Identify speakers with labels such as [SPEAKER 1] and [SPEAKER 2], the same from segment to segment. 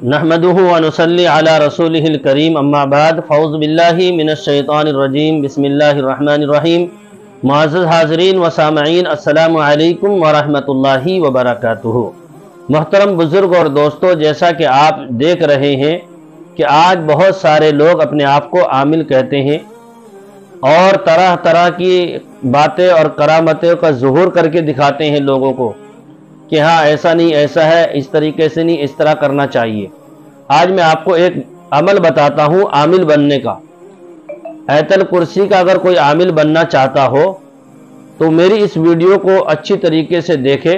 [SPEAKER 1] نحمدہ و نصلی علی رسولہ الکریم اما بعد فاعوذ باللہ من الشیطان الرجیم بسم اللہ الرحمن الرحیم معزز حاضرین و سامعین السلام علیکم ورحمۃ اللہ وبرکاتہ۔ محترم بزرگ اور دوستو، جیسا کہ آپ دیکھ رہے ہیں کہ آج بہت سارے لوگ اپنے آپ کو عامل کہتے ہیں اور طرح طرح کی باتیں اور کرامتوں کا ظہور کر کے دکھاتے ہیں لوگوں کو کہ ہاں ایسا نہیں، ایسا ہے، اس طریقے سے نہیں، اس طرح کرنا چاہیے۔ آج میں آپ کو ایک عمل بتاتا ہوں عامل بننے کا۔ آیت الکرسی کا اگر کوئی عامل بننا چاہتا ہو تو میری اس ویڈیو کو اچھی طریقے سے دیکھے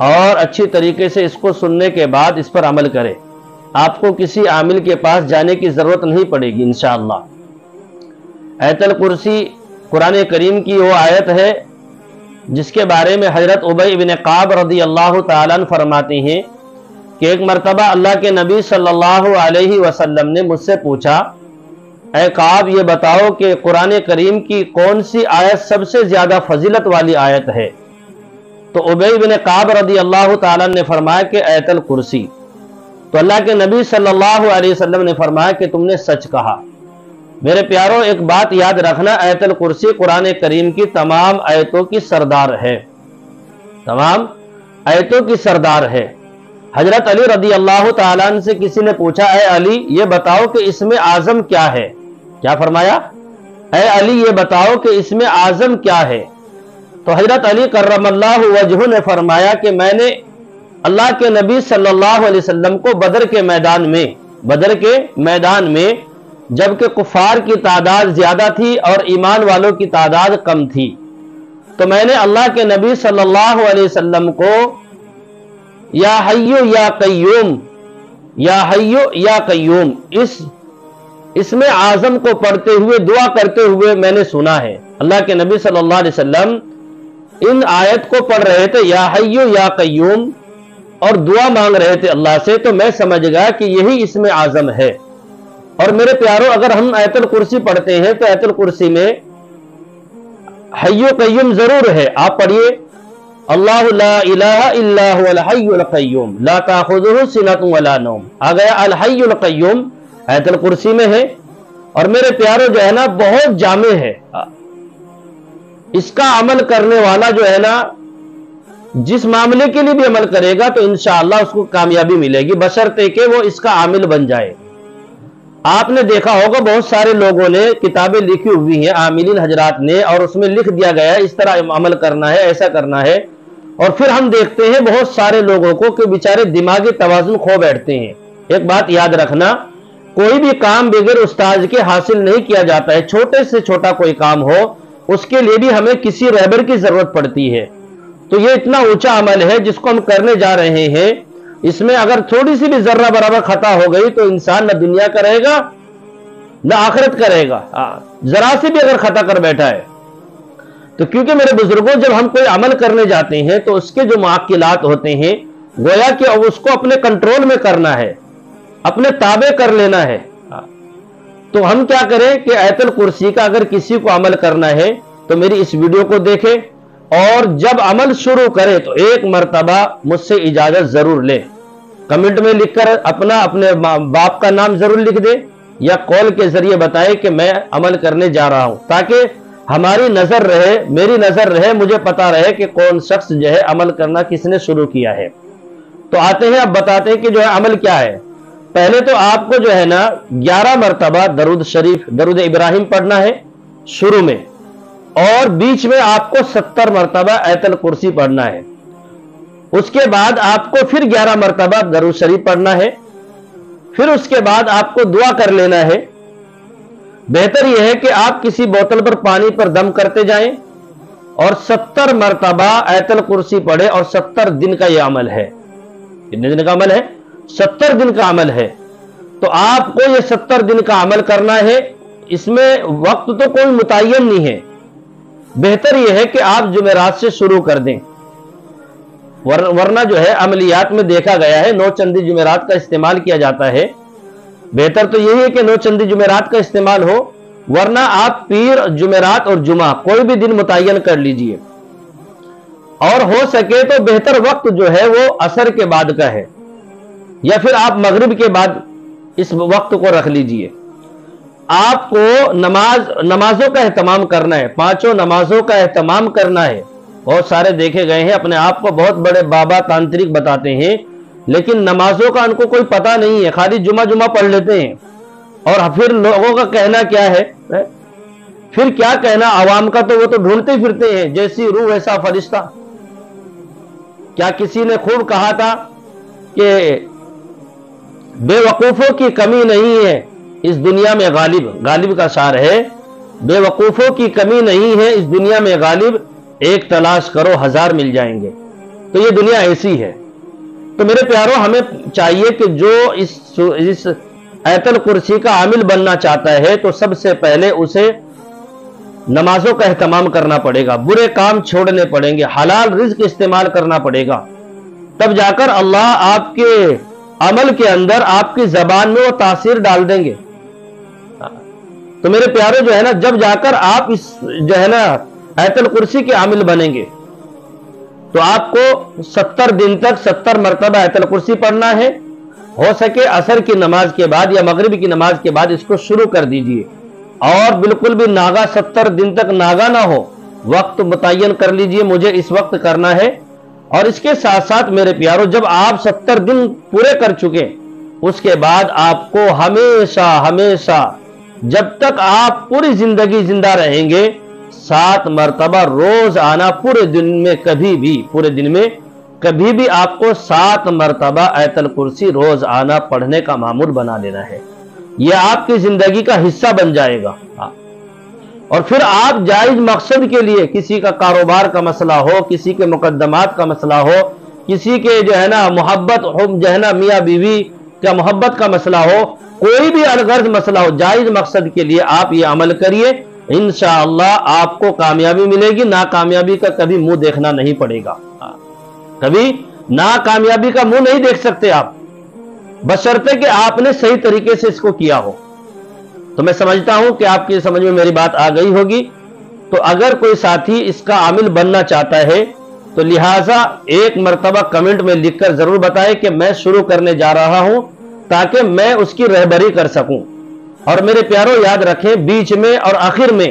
[SPEAKER 1] اور اچھی طریقے سے اس کو سننے کے بعد اس پر عمل کرے۔ آپ کو کسی عامل کے پاس جانے کی ضرورت نہیں پڑے گی انشاءاللہ۔ آیت الکرسی قرآن کریم کی وہ آیت ہے جس کے بارے میں حضرت ابی بن کعب رضی اللہ تعالیٰ عنہ فرماتے ہیں کہ ایک مرتبہ اللہ کے نبی صلی اللہ علیہ وسلم نے مجھ سے پوچھا، اے کعب یہ بتاؤ کہ قرآن کریم کی کون سی آیت سب سے زیادہ فضیلت والی آیت ہے؟ تو ابی بن کعب رضی اللہ تعالیٰ عنہ نے فرمایا کہ آیت الکرسی۔ تو اللہ کے نبی صلی اللہ علیہ وسلم نے فرمایا کہ تم نے سچ کہا۔ میرے پیاروں، ایک بات یاد رکھنا، آیت الکرسی قرآن کریم کی تمام آیتوں کی سردار ہے، تمام آیتوں کی سردار ہے۔ حضرت علی رضی اللہ تعالیٰ عنہ سے کسی نے پوچھا، اے علی یہ بتاؤ کہ اسم اعظم کیا ہے؟ کیا فرمایا؟ اے علی یہ بتاؤ کہ اسم اعظم کیا ہے؟ تو حضرت علی کرم اللہ وجہہ نے فرمایا کہ میں نے اللہ کے نبی صلی اللہ علیہ وسلم کو بدر کے میدان میں جبکہ کفار کی تعداد زیادہ تھی اور ایمان والوں کی تعداد کم تھی، تو میں نے اللہ کے نبی صلی اللہ علیہ وسلم کو یا حیو یا قیوم، یا حیو یا قیوم اسم اعظم کو پڑھتے ہوئے دعا کرتے ہوئے میں نے سنا ہے۔ اللہ کے نبی صلی اللہ علیہ وسلم ان آیت کو پڑھ رہے تھے، یا حیو یا قیوم، اور دعا مانگ رہے تھے اللہ سے، تو میں سمجھ گیا کہ یہی اسم اعظم ہے۔ اور میرے پیاروں، اگر ہم آیت الکرسی پڑھتے ہیں تو آیت الکرسی میں حی قیوم ضرور ہے۔ آپ پڑھیے، اللہ لا الہ الا هو الحی القیوم لا تاخذہ سنۃ ولا نوم، آ گیا الحی القیوم آیت الکرسی میں ہے۔ اور میرے پیاروں جو ہے نا بہت جامع ہے، اس کا عمل کرنے والا جو ہے نا جس معاملے کے لیے بھی عمل کرے گا تو انشاءاللہ اس کو کامیابی ملے گی، بشرطے کہ وہ اس کا عامل بن جائے۔ آپ نے دیکھا ہوگا بہت سارے لوگوں نے کتابیں لکھی ہوئی ہیں عاملین حضرات نے، اور اس میں لکھ دیا گیا ہے اس طرح عمل کرنا ہے، ایسا کرنا ہے، اور پھر ہم دیکھتے ہیں بہت سارے لوگوں کو کہ بیچارے دماغی توازن کھو بیٹھتے ہیں۔ ایک بات یاد رکھنا، کوئی بھی کام بغیر استاذ کے حاصل نہیں کیا جاتا ہے۔ چھوٹے سے چھوٹا کوئی کام ہو اس کے لیے بھی ہمیں کسی رہبر کی ضرورت پڑتی ہے۔ تو یہ اتنا اونچا عمل ہے جس کو ہم کرنے جا رہے ہیں، اس میں اگر تھوڑی سی بھی ذرہ برابر خطا ہو گئی تو انسان نہ دنیا کا رہے گا نہ آخرت کا رہے گا۔ ذرا سے بھی اگر خطا کر بیٹھا ہے تو، کیونکہ میرے بزرگوں جب ہم کوئی عمل کرنے جاتے ہیں تو اس کے جو معقلات ہوتے ہیں گویا کہ اب اس کو اپنے کنٹرول میں کرنا ہے، اپنے تابع کر لینا ہے۔ تو ہم کیا کریں کہ آیت الکرسی کا اگر کسی کو عمل کرنا ہے تو میری اس ویڈیو کو دیکھے، اور جب عمل شروع کرے تو ایک مرتبہ مجھ سے اجازت ضرور لے۔ کمنٹ میں لکھ کر اپنے باپ کا نام ضرور لکھ دے، یا کال کے ذریعے بتائے کہ میں عمل کرنے جا رہا ہوں، تاکہ ہماری نظر رہے، میری نظر رہے، مجھے پتا رہے کہ کون شخص جو ہے عمل کرنا کس نے شروع کیا ہے۔ تو آتے ہیں، اب بتاتے ہیں کہ جو ہے عمل کیا ہے۔ پہلے تو آپ کو جو ہے نا 11 مرتبہ درود شریف، درود ابراہیم پڑھنا ہے شروع میں، اور بیچ میں آپ کو 70 مرتبہ آیت الکرسی پڑھنا ہے۔ اس کے بعد آپ کو پھر 11 مرتبہ درود شریف پڑھنا ہے، پھر اس کے بعد آپ کو دعا کر لینا ہے۔ بہتر یہ ہے کہ آپ کسی بوتل پر پانی پر دم کرتے جائیں اور 70 مرتبہ آیت الکرسی پڑھے، اور 70 دن کا یہ عمل ہے۔ کتنے دن کا عمل ہے؟ 70 دن کا عمل ہے۔ تو آپ کو یہ 70 دن کا عمل کرنا ہے، اس میں وقت تو کوئی متعین نہیں ہے۔ بہتر یہ ہے کہ آپ جمعرات سے شروع کر دیں، ورنہ جو ہے عملیات میں دیکھا گیا ہے 9 چندی جمعرات کا استعمال کیا جاتا ہے۔ بہتر تو یہی ہے کہ 9 چندی جمعرات کا استعمال ہو، ورنہ آپ پیر، جمعرات اور جمعہ کوئی بھی دن متعین کر لیجئے، اور ہو سکے تو بہتر وقت جو ہے وہ عصر کے بعد کا ہے۔ یا پھر آپ مغرب کے بعد اس وقت کو رکھ لیجئے. آپ کو نمازوں کا اہتمام کرنا ہے، 5 نمازوں کا اہتمام کرنا ہے. بہت سارے دیکھے گئے ہیں اپنے آپ کو بہت بڑے بابا تانترک بتاتے ہیں، لیکن نمازوں کا ان کو کوئی پتہ نہیں ہے، خالی جمعہ پڑھ لیتے ہیں. اور پھر لوگوں کا کہنا کیا ہے، پھر کیا کہنا عوام کا، تو وہ تو ڈھونڈتے پھرتے ہیں جیسی روح ویسا فرشتہ. کیا کسی نے خوب کہا تھا کہ بے وقوفوں کی کمی نہیں ہے اس دنیا میں غالب کا شعر ہے، بے وقوفوں کی کمی نہیں ہے اس دنیا میں غالب، ایک تلاش کرو 1000 مل جائیں گے. تو یہ دنیا ایسی ہے. تو میرے پیاروں، ہمیں چاہیے کہ جو اس آیت الکرسی کا عامل بننا چاہتا ہے تو سب سے پہلے اسے نمازوں کا اہتمام کرنا پڑے گا، برے کام چھوڑنے پڑیں گے، حلال رزق استعمال کرنا پڑے گا. تب جا کر اللہ آپ کے عمل کے اندر، آپ کی زبان میں وہ تاثیر ڈال دیں گے. تو میرے پیارے جو ہے نا، جب جا کر آپ اس جو ہے نا آیت الکرسی کے عامل بنیں گے تو آپ کو 70 دن تک 70 مرتبہ آیت الکرسی پڑھنا ہے. ہو سکے عصر کی نماز کے بعد یا مغرب کی نماز کے بعد اس کو شروع کر دیجئے، اور بالکل بھی ناغا 70 دن تک ناغا نہ ہو، وقت متعین کر لیجئے مجھے اس وقت کرنا ہے. اور اس کے ساتھ ساتھ میرے پیارو، جب آپ 70 دن پورے کر چکے اس کے بعد آپ کو ہمیشہ جب تک آپ پوری زندگی زندہ رہیں گے 7 مرتبہ روز آنا، پورے دن میں کبھی بھی آپ کو 7 مرتبہ آیت الکرسی روز آنا پڑھنے کا معمول بنا لینا ہے. یہ آپ کی زندگی کا حصہ بن جائے گا. اور پھر آپ جائز مقصد کے لیے، کسی کا کاروبار کا مسئلہ ہو، کسی کے مقدمات کا مسئلہ ہو، کسی کے جو ہے نا محبت جو ہے نا میاں بیوی کا محبت کا مسئلہ ہو، کوئی بھی الغرض مسئلہ ہو، جائز مقصد کے لیے آپ یہ عمل کریے، انشاءاللہ آپ کو کامیابی ملے گی. ناکامیابی کا کبھی منہ دیکھنا نہیں پڑے گا. کبھی ناکامیابی کا منہ نہیں دیکھ سکتے آپ، بشرطے کہ آپ نے صحیح طریقے سے اس کو کیا ہو. تو میں سمجھتا ہوں کہ آپ کی سمجھ میں میری بات آ گئی ہوگی. تو اگر کوئی ساتھی اس کا عامل بننا چاہتا ہے تو لہٰذا ایک مرتبہ کمنٹ میں لکھ کر ضرور بتائے کہ میں شروع کرنے جا رہا ہوں، تاکہ میں اس کی رہبری کر سکوں. اور میرے پیاروں یاد رکھیں، بیچ میں اور آخر میں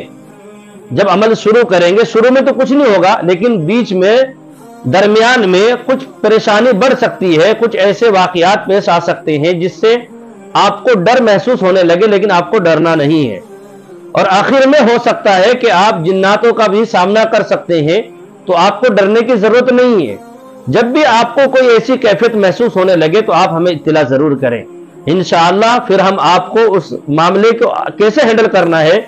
[SPEAKER 1] جب عمل شروع کریں گے، شروع میں تو کچھ نہیں ہوگا، لیکن بیچ میں درمیان میں کچھ پریشانی بڑھ سکتی ہے، کچھ ایسے واقعات پیش آ سکتے ہیں جس سے آپ کو ڈر محسوس ہونے لگے، لیکن آپ کو ڈرنا نہیں ہے. اور آخر میں ہو سکتا ہے کہ آپ جناتوں کا بھی سامنا کر سکتے ہیں، تو آپ کو ڈرنے کی ضرورت نہیں ہے. جب بھی آپ کو کوئی ایسی کیفیت محسوس ہونے لگے تو آپ ہمیں اطلاع ضرور کریں. انشاءاللہ پھر ہم آپ کو اس معاملے کو کیسے ہینڈل کرنا ہے،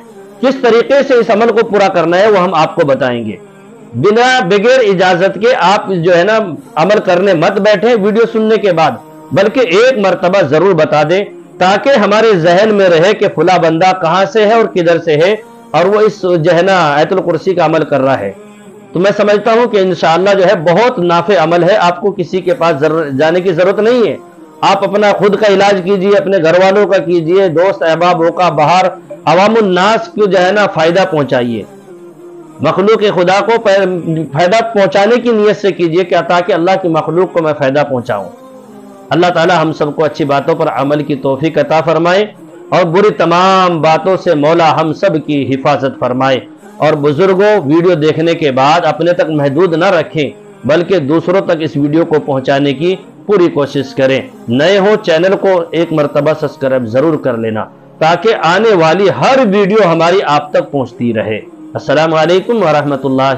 [SPEAKER 1] کس طریقے سے اس عمل کو پورا کرنا ہے، وہ ہم آپ کو بتائیں گے. بغیر اجازت کے آپ جو ہے نا عمل کرنے مت بیٹھیں ویڈیو سننے کے بعد، بلکہ ایک مرتبہ ضرور بتا دیں تاکہ ہمارے ذہن میں رہے کہ فلاں بندہ کہاں سے ہے اور کدھر سے ہے، اور وہ اس جو ہے نا آیت الکرسی کا عمل کر رہا ہے. تو میں سمجھتا ہوں کہ انشاءاللہ جو ہے بہت نافع عمل ہے، آپ کو کسی کے پاس جانے کی ضرورت نہیں ہے. آپ اپنا خود کا علاج کیجئے، اپنے گھر والوں کا کیجئے، دوست احبابوں کا، باہر عوام الناس کو جو ہے نا فائدہ پہنچائیے. مخلوق خدا کو فائدہ پہنچانے کی نیت سے کیجئے کہ تاکہ اللہ کی مخلوق کو میں فائدہ پہنچاؤں. اللہ تعالی ہم سب کو اچھی باتوں پر عمل کی توفیق عطا فرمائے، اور بری تمام باتوں سے مولا ہم سب کی حفاظت فرمائے. اور بزرگوں، ویڈیو دیکھنے کے بعد اپنے تک محدود نہ رکھیں، بلکہ دوسروں تک اس ویڈیو کو پہنچانے کی پوری کوشش کریں. نئے ہو چینل کو ایک مرتبہ سبسکرائب ضرور کر لینا، تاکہ آنے والی ہر ویڈیو ہماری آپ تک پہنچتی رہے. السلام علیکم ورحمۃ اللہ.